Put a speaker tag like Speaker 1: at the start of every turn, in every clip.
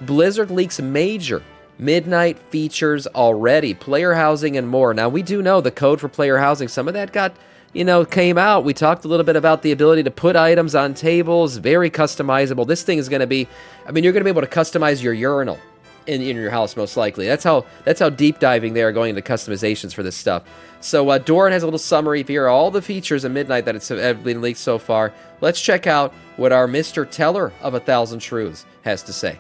Speaker 1: Blizzard leaks major Midnight features already, player housing and more. Now, we do know the code for player housing, some of that got, came out. We talked a little bit about the ability to put items on tables, very customizable. This thing is going to be, you're going to be able to customize your urinal in your house, most likely. That's how deep diving they are going into customizations for this stuff. So Doran has a little summary here, all the features of Midnight that have been leaked so far. Let's check out what our Mr. Teller of 1,000 Truths has to say.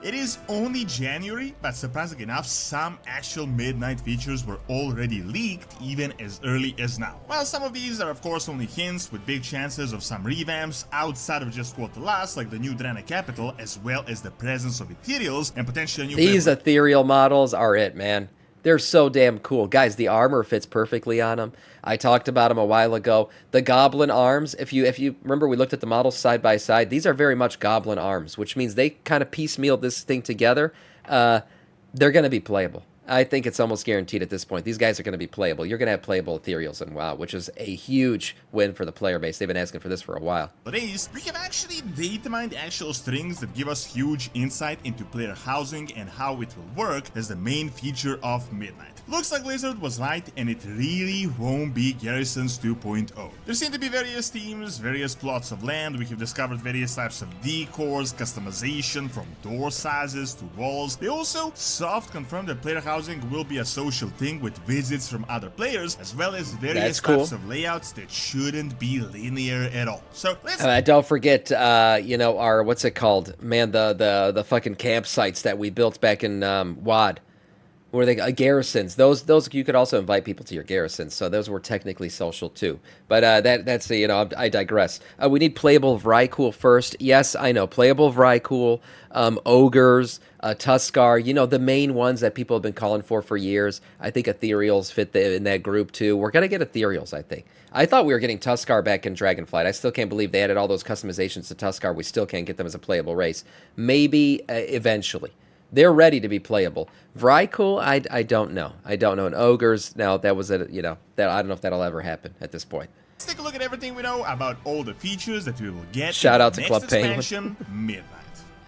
Speaker 2: It is only January, but surprisingly enough, some actual Midnight features were already leaked even as early as now. While some of these are of course only hints, with big chances of some revamps outside of just Quote the Last, like the new Drana Capital, as well as the presence of ethereals and potentially a new...
Speaker 1: These ethereal models are it, man. They're so damn cool. Guys, the armor fits perfectly on them. I talked about them a while ago. The goblin arms, if you remember, we looked at the models side by side. These are very much goblin arms, which means they kind of piecemeal this thing together. They're going to be playable. I think it's almost guaranteed at this point. These guys are going to be playable. You're going to have playable ethereals in WoW, which is a huge win for the player base. They've been asking for this for a while.
Speaker 2: Nowadays, we have actually data mined actual strings that give us huge insight into player housing and how it will work as the main feature of Midnight. Looks like Blizzard was right, and it really won't be Garrisons 2.0. There seem to be various themes, various plots of land. We have discovered various types of decors, customization from door sizes to walls. They also soft confirmed that player housing will be a social thing with visits from other players, as well as various types of layouts that shouldn't be linear at all. So let's
Speaker 1: don't forget, our what's it called, man, the fucking campsites that we built back in WoD. Were they garrisons? Those you could also invite people to your garrisons, so those were technically social too. But that's I digress. We need playable Vrykul first. Yes, I know, playable Vrykul, ogres, Tuskar. The main ones that people have been calling for years. I think ethereals fit in that group too. We're gonna get ethereals, I think. I thought we were getting Tuskar back in Dragonflight. I still can't believe they added all those customizations to Tuskar. We still can't get them as a playable race. Maybe eventually. They're ready to be playable. Vrykul, I don't know. I don't know. And ogres, now that was that I don't know if that'll ever happen at this point.
Speaker 2: Let's take a look at everything we know about all the features that we will get.
Speaker 1: Shout out to
Speaker 2: next
Speaker 1: Club
Speaker 2: expansion, Midnight.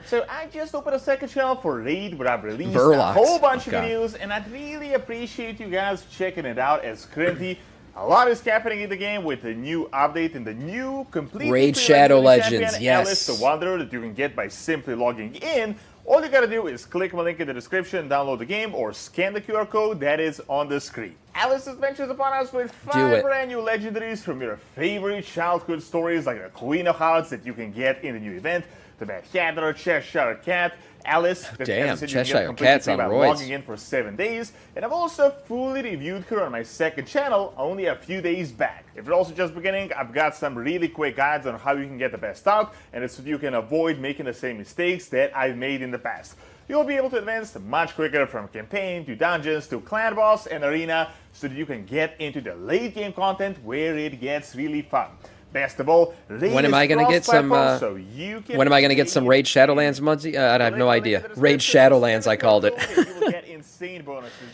Speaker 3: So I just opened a second channel for Raid where I've released
Speaker 1: Verlox.
Speaker 3: a whole bunch of videos, and I'd really appreciate you guys checking it out, as currently a lot is happening in the game with the new update and the new completely
Speaker 1: Raid Shadow
Speaker 3: champion,
Speaker 1: Legends, yes.
Speaker 3: Alice the Wanderer, that you can get by simply logging in. All you gotta do is click my link in the description, download the game, or scan the QR code that is on the screen. Alice adventures upon us with 5 brand new legendaries from your favorite childhood stories, like the Queen of Hearts that you can get in the new event, the Mad Hatter, Cheshire Cat, Alice.
Speaker 1: Damn, Cheshire Cat's on roids.
Speaker 3: Logging in for 7 days, and I've also fully reviewed her on my second channel only a few days back. If you're also just beginning, I've got some really quick guides on how you can get the best out, and it's so you can avoid making the same mistakes that I've made in the past. You'll be able to advance much quicker from campaign to dungeons to clan boss and arena, so that you can get into the late game content where it gets really fun. Best of all,
Speaker 1: when am I going to get some? When am I going to get some Raid Shadowlands, Mudzy? I have no idea. Raid Shadowlands, I called it.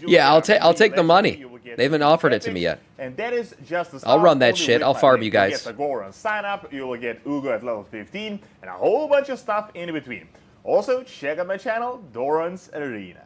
Speaker 1: Yeah, I'll take the money. They haven't offered it to me yet.
Speaker 3: And that is just
Speaker 1: I'll run that shit. I'll farm you guys.
Speaker 3: You get the Goron sign up. You will get Ugo at level 15, and a whole bunch of stuff in between. Also, check out my channel, Doran's Arena.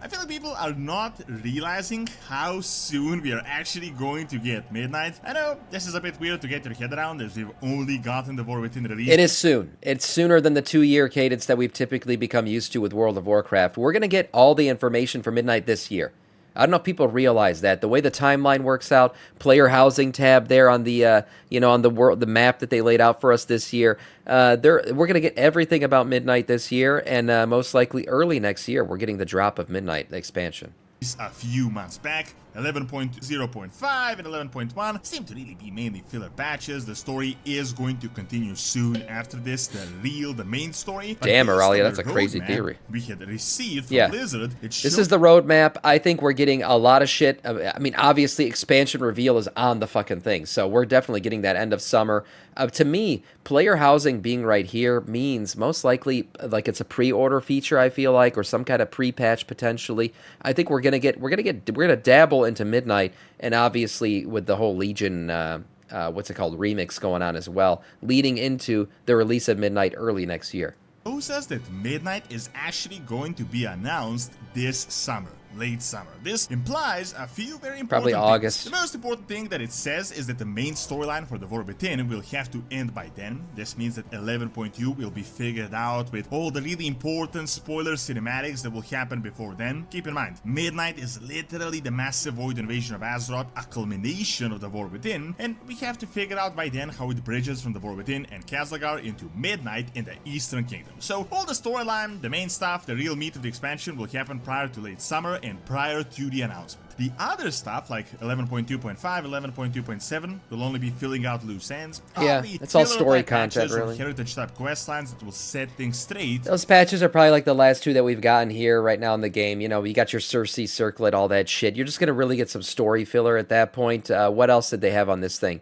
Speaker 2: I feel like people are not realizing how soon we are actually going to get Midnight. I know this is a bit weird to get your head around, as we've only gotten the War Within release.
Speaker 1: It is soon. It's sooner than the 2-year cadence that we've typically become used to with World of Warcraft. We're going to get all the information for Midnight this year. I don't know if people realize that the way the timeline works out, player housing tab there on the on the map that they laid out for us this year. We're gonna get everything about Midnight this year, and most likely early next year we're getting the drop of Midnight Expansion.
Speaker 2: A few months back, 11.0.5 and 11.1 seem to really be mainly filler patches. The story is going to continue soon after this, the main story.
Speaker 1: Damn, Aurelia, that's a crazy theory.
Speaker 2: We had received from Blizzard.
Speaker 1: This is the roadmap. I think we're getting a lot of shit. I mean, obviously, expansion reveal is on the fucking thing, so we're definitely getting that end of summer. To me, player housing being right here means most likely like it's a pre-order feature, I feel like, or some kind of pre-patch potentially. I think we're gonna dabble into Midnight, and obviously with the whole Legion remix going on as well, leading into the release of Midnight early next year.
Speaker 2: shows us that Midnight is actually going to be announced this summer. Late summer. This implies a few very important
Speaker 1: Probably
Speaker 2: things.
Speaker 1: August.
Speaker 2: The most important thing that it says is that the main storyline for the War Within will have to end by then. This means that 11.2 will be figured out with all the really important spoiler cinematics that will happen before then. Keep in mind, Midnight is literally the massive void invasion of Azeroth, a culmination of the War Within, and we have to figure out by then how it bridges from the War Within and Khazlagar into Midnight in the Eastern Kingdom. So all the storyline, the main stuff, the real meat of the expansion will happen prior to late summer and prior to the announcement. The other stuff, like 11.2.5, 11.2.7, will only be filling out loose ends.
Speaker 1: Yeah, it's all story content, really.
Speaker 2: Heritage-type quest lines that will set things straight.
Speaker 1: Those patches are probably like the last two that we've gotten here right now in the game. You know, you got your Cersei circlet, all that shit. You're just going to really get some story filler at that point. What else did they have on this thing?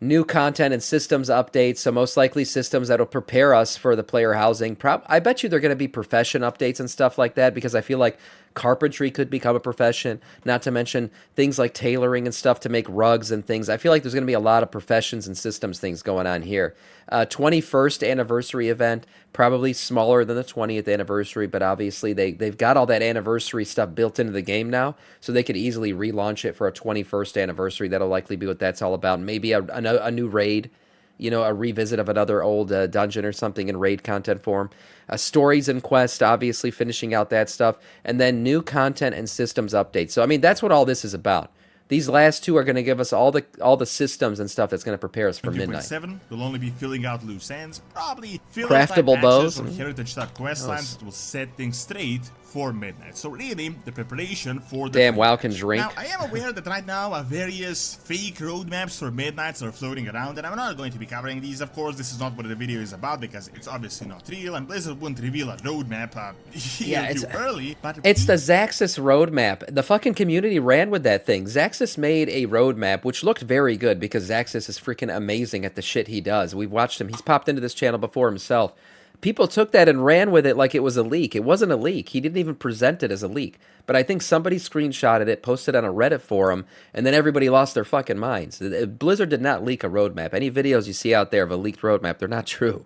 Speaker 1: New content and systems updates, so most likely systems that'll prepare us for the player housing. I bet you they're going to be profession updates and stuff like that, because I feel like carpentry could become a profession, not to mention things like tailoring and stuff to make rugs and things. I feel like there's going to be a lot of professions and systems things going on here. 21st anniversary event, probably smaller than the 20th anniversary, but obviously they've got all that anniversary stuff built into the game now, so they could easily relaunch it for a 21st anniversary. That'll likely be what that's all about. Maybe a new raid, you know, a revisit of another old dungeon or something in raid content form. Stories and quests, obviously finishing out that stuff, and then new content and systems updates. So I mean, that's what all this is about. These last two are going to give us all the systems and stuff that's going to prepare us for Midnight.
Speaker 2: 7 will only be filling out loose ends, probably
Speaker 1: craftable bows
Speaker 2: or heritage-type quest lines that will set things straight for Midnight. So really, the preparation for the...
Speaker 1: Damn, WoW can drink.
Speaker 2: Now, I am aware that right now various fake roadmaps for Midnights are floating around, and I'm not going to be covering these, of course. This is not what the video is about, because it's obviously not real, and Blizzard wouldn't reveal a roadmap too early. But
Speaker 1: it's the Zaxxas roadmap. The fucking community ran with that thing. Zaxxas made a roadmap, which looked very good, because Zaxxas is freaking amazing at the shit he does. We've watched him. He's popped into this channel before himself. People took that and ran with it like it was a leak. It wasn't a leak. He didn't even present it as a leak. But I think somebody screenshotted it, posted on a Reddit forum, and then everybody lost their fucking minds. Blizzard did not leak a roadmap. Any videos you see out there of a leaked roadmap, they're not true.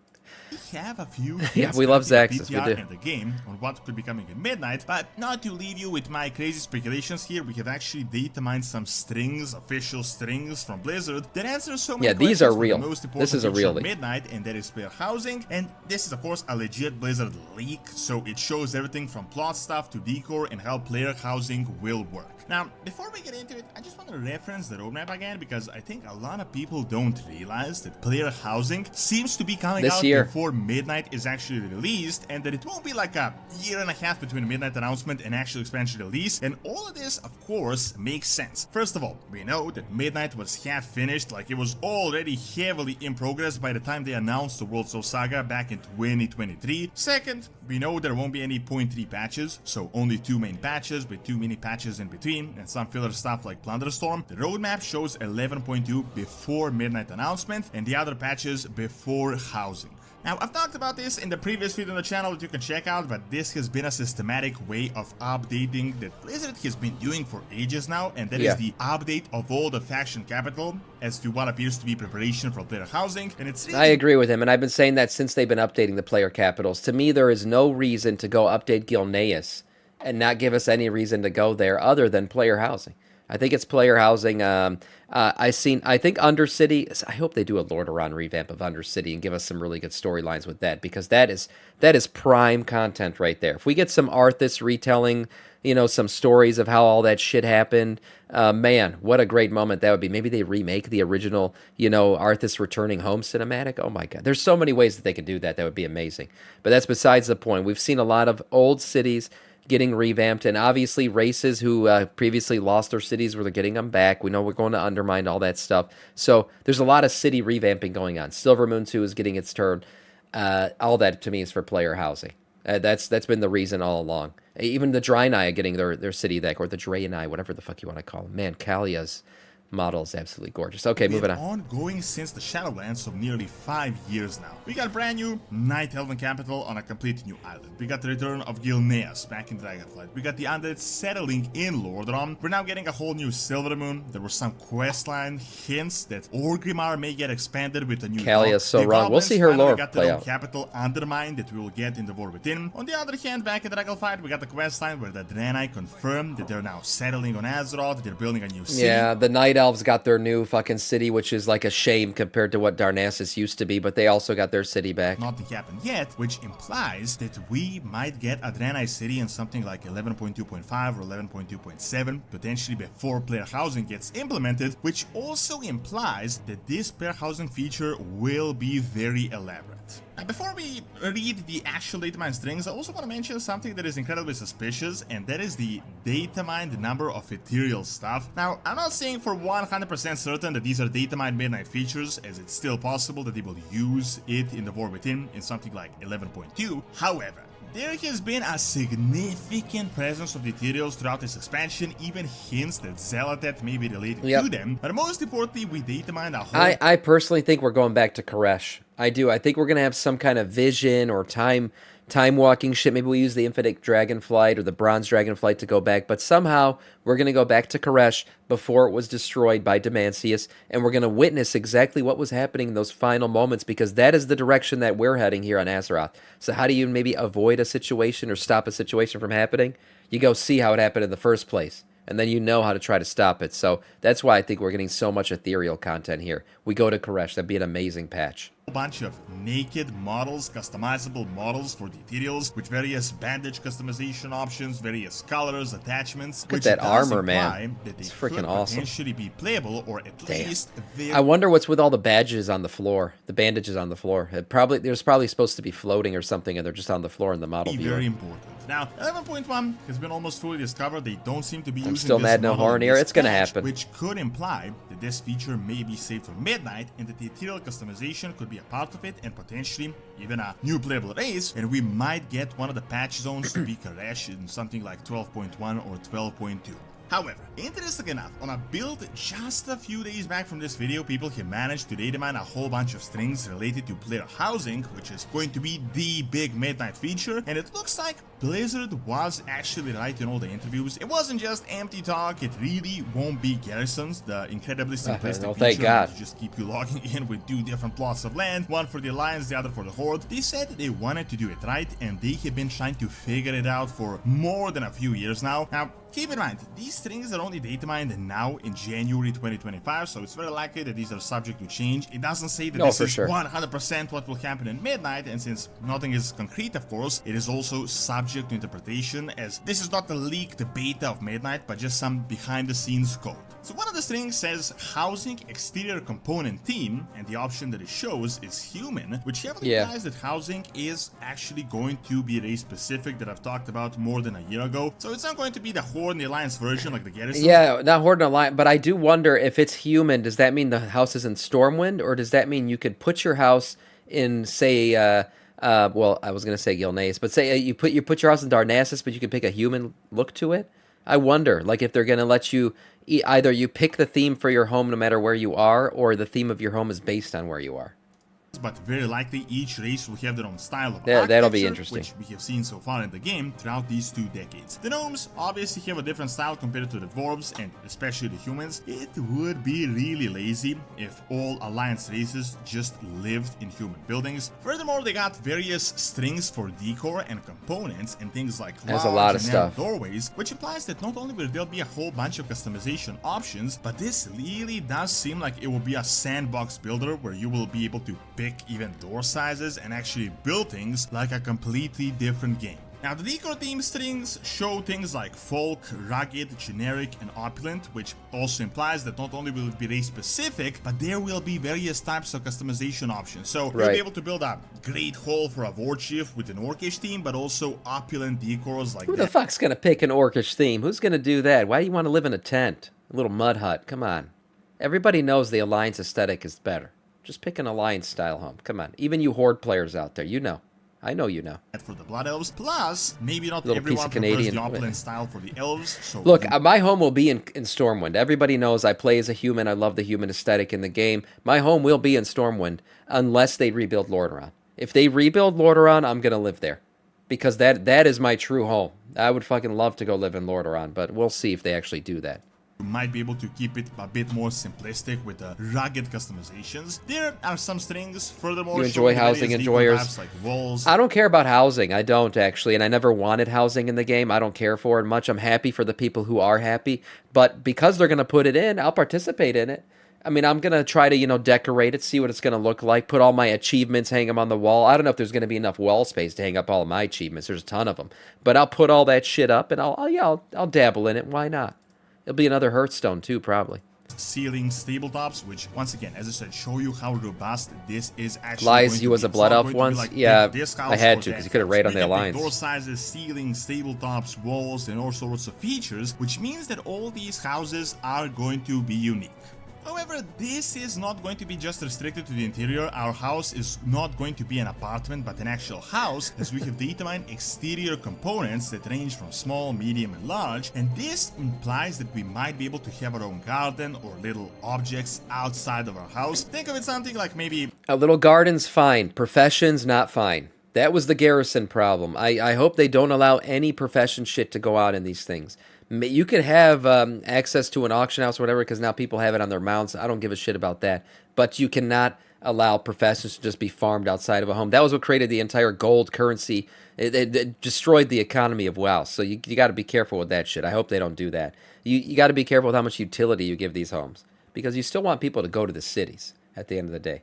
Speaker 2: We have a few
Speaker 1: yeah, we love Zaxxas, we do.
Speaker 2: In the game on what could be coming in Midnight, but not to leave you with my crazy speculations here, we have actually data mined some strings, official strings from Blizzard that answer so many
Speaker 1: these are real.
Speaker 2: The most important
Speaker 1: this is a real leak.
Speaker 2: Midnight, and that is player housing, and this is of course a legit Blizzard leak, so it shows everything from plot stuff to decor and how player housing will work. Now, before we get into it, I just want to reference the roadmap again, because I think a lot of people don't realize that player housing seems to be coming
Speaker 1: this
Speaker 2: out
Speaker 1: year.
Speaker 2: Before Midnight is actually released, and that it won't be like a year and a half between the Midnight announcement and actual expansion release, and all of this, of course, makes sense. First of all, we know that Midnight was half finished, like it was already heavily in progress by the time they announced the World Soul Saga back in 2023. Second, we know there won't be any 0.3 patches, so only 2 main patches with 2 mini patches in between, and some filler stuff like Plunderstorm. The roadmap shows 11.2 before Midnight announcement, and the other patches before housing. Now, I've talked about this in the previous video on the channel that you can check out, but this has been a systematic way of updating that Blizzard has been doing for ages now, and that is the update of all the faction capital as to what appears to be preparation for player housing, and it's really...
Speaker 1: I agree with him, and I've been saying that since they've been updating the player capitals. To me, there is no reason to go update Gilneas and not give us any reason to go there other than player housing. I think it's player housing. I think Undercity. I hope they do a Lordaeron revamp of Undercity and give us some really good storylines with that, because that is prime content right there. If we get some Arthas retelling, you know, some stories of how all that shit happened, man, what a great moment that would be. Maybe they remake the original, you know, Arthas returning home cinematic. Oh my god, there's so many ways that they could do that. That would be amazing. But that's besides the point. We've seen a lot of old cities getting revamped, and obviously races who previously lost their cities, where they're getting them back. We know we're going to undermine all that stuff. So there's a lot of city revamping going on. Silvermoon 2 is getting its turn. All that to me is for player housing. That's been the reason all along. Even the Draenei are getting their city back, or the Draenei, whatever the fuck you want to call them. Man, Kalia's model is absolutely gorgeous. Okay, moving on.
Speaker 2: Ongoing since the Shadowlands of nearly 5 years now. We got brand new Night Elven capital on a completely new island. We got the return of Gilneas back in Dragonflight. We got the undead settling in Lordaeron. We're now getting a whole new Silvermoon. There were some questline hints that Orgrimmar may get expanded with a new
Speaker 1: Kalia's so wrong. We'll see her lore
Speaker 2: got
Speaker 1: play
Speaker 2: the
Speaker 1: out.
Speaker 2: capital Undermine that we will get in the War Within. On the other hand, back in Dragonflight, we got the questline where the Draenei confirmed that they're now settling on Azeroth. They're building a new city.
Speaker 1: Yeah, the Night Elves got their new fucking city, which is like a shame compared to what Darnassus used to be, but they also got their city back.
Speaker 2: Nothing happened yet, which implies that we might get a Draenei city in something like 11.2.5 or 11.2.7, potentially before player housing gets implemented, which also implies that this player housing feature will be very elaborate. Now, before we read the actual data mine strings, I also want to mention something that is incredibly suspicious, and that is the data mined number of ethereal stuff. Now, I'm not saying for 100% certain that these are data mined midnight features, as it's still possible that they will use it in the War Within in something like 11.2. However, there has been a significant presence of the ethereals throughout this expansion, even hints that Zealotet may be related to them, but most importantly, we data mined a whole...
Speaker 1: I personally think we're going back to Koresh. I do. I think we're going to have some kind of vision or time walking shit. Maybe we use the Infinite Dragonflight or the Bronze Dragonflight to go back, but somehow we're going to go back to Koresh before it was destroyed by Demancius, and we're going to witness exactly what was happening in those final moments, because that is the direction that we're heading here on Azeroth. So how do you maybe avoid a situation or stop a situation from happening? You go see how it happened in the first place, and then you know how to try to stop it. So that's why I think we're getting so much ethereal content here. We go to Koresh. That'd be an amazing patch.
Speaker 2: Bunch of naked models, customizable models for the ethereals with various bandage customization options, various colors, attachments.
Speaker 1: Look at that armor, man. It's freaking awesome.
Speaker 2: Potentially be playable, or at least
Speaker 1: I wonder what's with all the badges on the floor, the bandages on the floor. There's probably supposed to be floating or something, and they're just on the floor in the model view.
Speaker 2: Very important. Now, 11.1 has been almost fully discovered. They don't seem to be using
Speaker 1: still
Speaker 2: this
Speaker 1: mad no
Speaker 2: model
Speaker 1: horn
Speaker 2: in
Speaker 1: here.
Speaker 2: this
Speaker 1: It's gonna
Speaker 2: patch,
Speaker 1: happen.
Speaker 2: which could imply that this feature may be saved for midnight, and that the ethereal customization could be a part of it, and potentially even a new playable race, and we might get one of the patch zones to be Koresh in something like 12.1 or 12.2. However, interesting enough, on a build just a few days back from this video, people have managed to data mine a whole bunch of strings related to player housing, which is going to be the big midnight feature, and it looks like Blizzard was actually right in all the interviews. It wasn't just empty talk, it really won't be garrisons, the incredibly simplistic feature to just keep you logging in with 2 different plots of land, one for the Alliance, the other for the Horde. They said they wanted to do it right, and they have been trying to figure it out for more than a few years now. Now, keep in mind, these strings are only data mined now in January 2025, so it's very likely that these are subject to change. It doesn't say that this is 100% what will happen in midnight, and since nothing is concrete, of course, it is also subject to interpretation, as this is not the leaked beta of midnight, but just some behind-the-scenes code. So one of the strings says housing exterior component theme, and the option that it shows is human, which heavily implies that housing is actually going to be race specific, that I've talked about more than a year ago. So it's not going to be the Horde and the Alliance version like the Garrison.
Speaker 1: Yeah, not Horde and Alliance, but I do wonder if it's human, does that mean the house is in Stormwind, or does that mean you could put your house in, say, well, I was going to say Gilneas, but say you put your house in Darnassus, but you can pick a human look to it? I wonder, like, if they're going to let you, either you pick the theme for your home no matter where you are, or the theme of your home is based on where you are.
Speaker 2: But very likely each race will have their own style of
Speaker 1: architecture, that'll be
Speaker 2: interesting, which we have seen so far in the game throughout these 2 decades. The gnomes obviously have a different style compared to the dwarves, and especially the humans. It would be really lazy if all Alliance races just lived in human buildings. Furthermore, they got various strings for decor and components and things like
Speaker 1: there's a lot of stuff.
Speaker 2: Doorways, which implies that not only will there be a whole bunch of customization options, but this really does seem like it will be a sandbox builder where you will be able to pick even door sizes and actually build things like a completely different game. Now, the decor theme strings show things like folk, rugged, generic, and opulent, which also implies that not only will it be race specific, but there will be various types of customization options. So you'll be able to build a great hall for a war chief with an orcish theme, but also opulent decors like
Speaker 1: Who the fuck's gonna pick an orcish theme? Who's gonna do that? Why do you want to live in a tent? A little mud hut? Come on. Everybody knows the Alliance aesthetic is better. Just pick an Alliance style home. Come on. Even you Horde players out there, you know. I know you know.
Speaker 2: For the Blood Elves. Plus, maybe not
Speaker 1: Little piece
Speaker 2: everyone
Speaker 1: of
Speaker 2: prefers
Speaker 1: Canadian.
Speaker 2: the opulent style for the elves. So
Speaker 1: Look, my home will be in Stormwind. Everybody knows I play as a human. I love the human aesthetic in the game. My home will be in Stormwind unless they rebuild Lordaeron. If they rebuild Lordaeron, I'm going to live there. Because that is my true home. I would fucking love to go live in Lordaeron, but we'll see if they actually do that.
Speaker 2: you might be able to keep it a bit more simplistic with the rugged customizations. There are some strings, furthermore,
Speaker 1: You enjoy housing enjoyers.
Speaker 2: like walls.
Speaker 1: I don't care about housing. I don't, actually, and I never wanted housing in the game. I don't care for it much. I'm happy for the people who are happy, but because they're going to put it in, I'll participate in it. I mean, I'm going to try to, decorate it, see what it's going to look like, put all my achievements, hang them on the wall. I don't know if there's going to be enough wall space to hang up all of my achievements. There's a ton of them. But I'll put all that shit up, and I'll dabble in it. Why not? It'll be another Hearthstone, too, probably.
Speaker 2: Ceilings, tabletops, which, once again, as I said, show you how robust this is actually
Speaker 1: Lies
Speaker 2: going
Speaker 1: you
Speaker 2: to
Speaker 1: as
Speaker 2: be.
Speaker 1: a blood elf once?
Speaker 2: Like,
Speaker 1: yeah,
Speaker 2: this house
Speaker 1: I had
Speaker 2: or
Speaker 1: to, because
Speaker 2: that
Speaker 1: you could have
Speaker 2: house.
Speaker 1: raid on
Speaker 2: We
Speaker 1: the
Speaker 2: get
Speaker 1: alliance.
Speaker 2: door sizes, ceilings, tabletops, walls, and all sorts of features, which means that all these houses are going to be unique. However, this is not going to be just restricted to the interior. Our house is not going to be an apartment, but an actual house, as we have data mined exterior components that range from small, medium, and large, and this implies that we might be able to have our own garden or little objects outside of our house. Think of it something like maybe
Speaker 1: A little garden's fine. Profession's not fine. That was the Garrison problem. I hope they don't allow any profession shit to go out in these things. You could have access to an auction house or whatever, because now people have it on their mounts. I don't give a shit about that. But you cannot allow professions to just be farmed outside of a home. That was what created the entire gold currency. It destroyed the economy of WoW. So you got to be careful with that shit. I hope they don't do that. You got to be careful with how much utility you give these homes, because you still want people to go to the cities at the end of the day.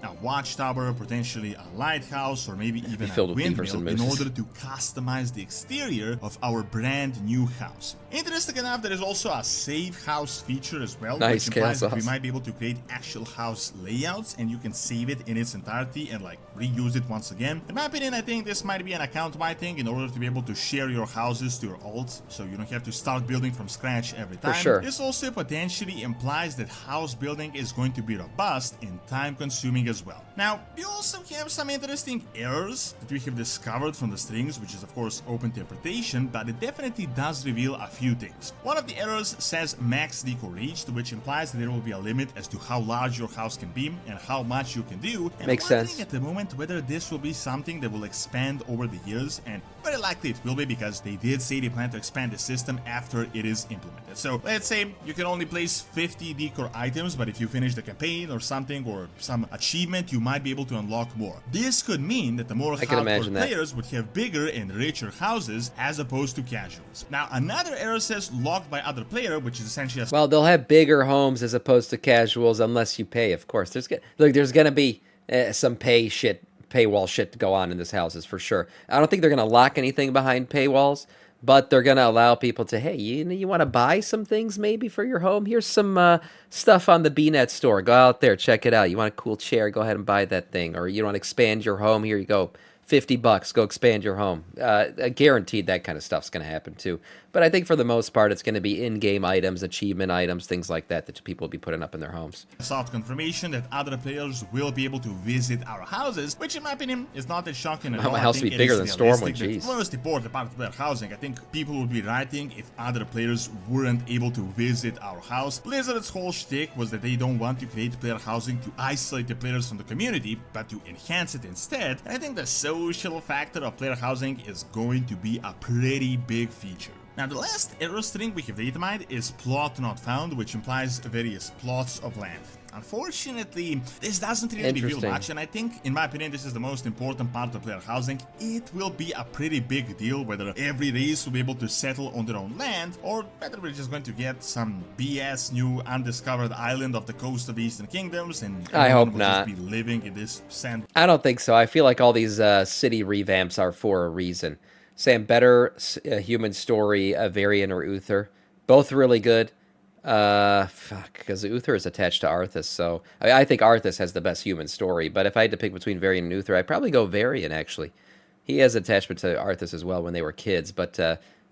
Speaker 2: a watchtower, potentially a lighthouse, or maybe even a
Speaker 1: filled with beavers
Speaker 2: windmill
Speaker 1: and
Speaker 2: in
Speaker 1: mooses.
Speaker 2: order to customize the exterior of our brand new house. Interesting enough, there is also a save house feature as well,
Speaker 1: Nice,
Speaker 2: which implies that we
Speaker 1: chaos.
Speaker 2: might be able to create actual house layouts, and you can save it in its entirety and like reuse it once again. In my opinion, I think this might be an account-wide thing in order to be able to share your houses to your alts, so you don't have to start building from scratch every time.
Speaker 1: sure.
Speaker 2: This also potentially implies that house building is going to be robust and time-consuming as well. Now, we also have some interesting errors that we have discovered from the strings, which is of course open to interpretation, but it definitely does reveal a few things. One of the errors says max decor reached, which implies that there will be a limit as to how large your house can be and how much you can do. And
Speaker 1: Makes
Speaker 2: I'm wondering
Speaker 1: sense.
Speaker 2: at the moment whether this will be something that will expand over the years, and very likely it will be, because they did say they plan to expand the system after it is implemented. So let's say you can only place 50 decor items, but if you finish the campaign or something, or some achievement, you might be able to unlock more. This could mean that the more
Speaker 1: I can
Speaker 2: hardcore
Speaker 1: imagine that.
Speaker 2: players would have bigger and richer houses as opposed to casuals. Now, another error says locked by other player, which is essentially a
Speaker 1: Well, they'll have bigger homes as opposed to casuals, unless you pay, of course. There's going to be some paywall shit to go on in this houses for sure. I don't think they're going to lock anything behind paywalls, but they're going to allow people to, hey, you want to buy some things maybe for your home? Here's some stuff on the BNet store. Go out there, check it out. You want a cool chair? Go ahead and buy that thing. Or you want to expand your home? Here you go. $50, go expand your home. Guaranteed that kind of stuff's going to happen too. But I think for the most part, it's going to be in-game items, achievement items, things like that people will be putting up in their homes.
Speaker 2: soft confirmation that other players will be able to visit our houses, which in my opinion is not that shocking at all.
Speaker 1: My
Speaker 2: I
Speaker 1: house
Speaker 2: think
Speaker 1: would be
Speaker 2: it
Speaker 1: bigger
Speaker 2: is
Speaker 1: than
Speaker 2: realistic
Speaker 1: Stormwind,
Speaker 2: that
Speaker 1: jeez.
Speaker 2: most important part of player housing, I think people would be writing if other players weren't able to visit our house. Blizzard's whole shtick was that they don't want to create player housing to isolate the players from the community, but to enhance it instead. And I think the social factor of player housing is going to be a pretty big feature. Now, the last error string we have data mined is plot not found, which implies various plots of land. Unfortunately, this doesn't really reveal
Speaker 1: Interesting.
Speaker 2: much, and I think, in my opinion, this is the most important part of player housing. It will be a pretty big deal whether every race will be able to settle on their own land, or whether we're just going to get some BS new undiscovered island off the coast of the Eastern Kingdoms, and
Speaker 1: I
Speaker 2: everyone
Speaker 1: hope
Speaker 2: will
Speaker 1: not.
Speaker 2: just be living in this sand.
Speaker 1: I don't think so. I feel like all these city revamps are for a reason. Sam, better human story, Varian or Uther. Both really good. Because Uther is attached to Arthas, so I think Arthas has the best human story. But if I had to pick between Varian and Uther, I'd probably go Varian, actually. He has attachment to Arthas as well when they were kids, but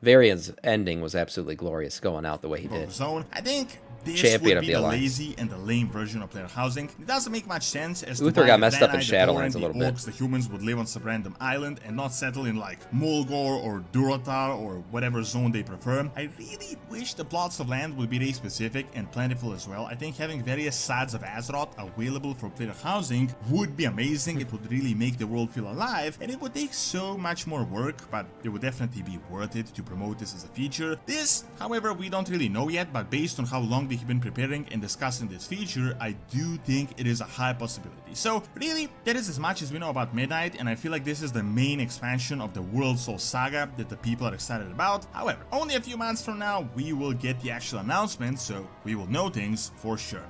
Speaker 1: Varian's ending was absolutely glorious, going out the way he did.
Speaker 2: Zone. I think this
Speaker 1: champion
Speaker 2: would
Speaker 1: of
Speaker 2: be
Speaker 1: the
Speaker 2: the
Speaker 1: Alliance.
Speaker 2: lazy and the lame version of player housing. It doesn't make much sense as
Speaker 1: Uther
Speaker 2: to why
Speaker 1: got
Speaker 2: the
Speaker 1: messed up in
Speaker 2: Vanite, the
Speaker 1: Shadowlands
Speaker 2: Tauren,
Speaker 1: a little
Speaker 2: the
Speaker 1: bit.
Speaker 2: Orcs, the humans would live on some random island and not settle in like Mulgore or Durotar or whatever zone they prefer. I really wish the plots of land would be race specific and plentiful as well. I think having various sides of Azeroth available for player housing would be amazing. It would really make the world feel alive, and it would take so much more work, but it would definitely be worth it to promote this as a feature. This, however, we don't really know yet, but based on how long they've been preparing and discussing this feature, I do think it is a high possibility. So really, that is as much as we know about Midnight, and I feel like this is the main expansion of the World Soul Saga that the people are excited about. However, only a few months from now, we will get the actual announcement, so we will know things for sure.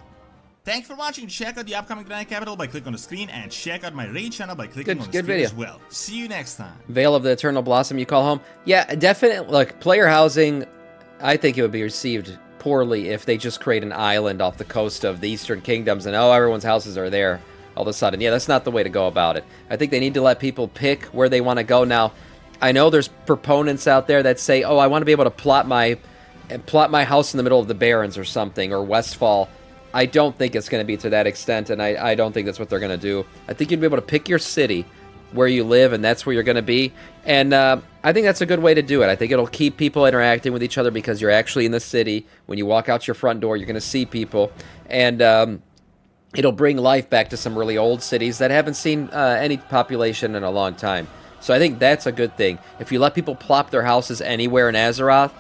Speaker 2: Thanks for watching. Check out the upcoming Grand Capital by clicking on the screen, and check out my raid channel by clicking on the
Speaker 1: Good
Speaker 2: screen
Speaker 1: video.
Speaker 2: as well. See you next time.
Speaker 1: Veil of the Eternal Blossom you call home? Yeah, definitely. Look, player housing, I think it would be received poorly if they just create an island off the coast of the Eastern Kingdoms and, oh, everyone's houses are there all of a sudden. Yeah, that's not the way to go about it. I think they need to let people pick where they want to go. Now, I know there's proponents out there that say, oh, I want to be able to plot my house in the middle of the Barrens or something, or Westfall. I don't think it's going to be to that extent, and I don't think that's what they're going to do. I think you'd be able to pick your city where you live, and that's where you're going to be. And I think that's a good way to do it. I think it'll keep people interacting with each other because you're actually in the city. When you walk out your front door, you're going to see people. And it'll bring life back to some really old cities that haven't seen any population in a long time. So I think that's a good thing. If you let people plop their houses anywhere in Azeroth,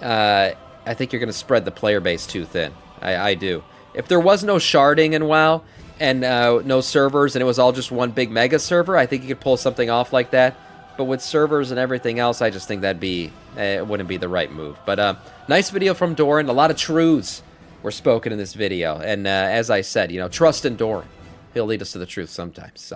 Speaker 1: I think you're going to spread the player base too thin. I do. If there was no sharding in WoW and no servers and it was all just one big mega server, I think you could pull something off like that. But with servers and everything else, I just think that'd be it wouldn't be the right move. But nice video from Doran. A lot of truths were spoken in this video. And as I said, trust in Doran. He'll lead us to the truth sometimes.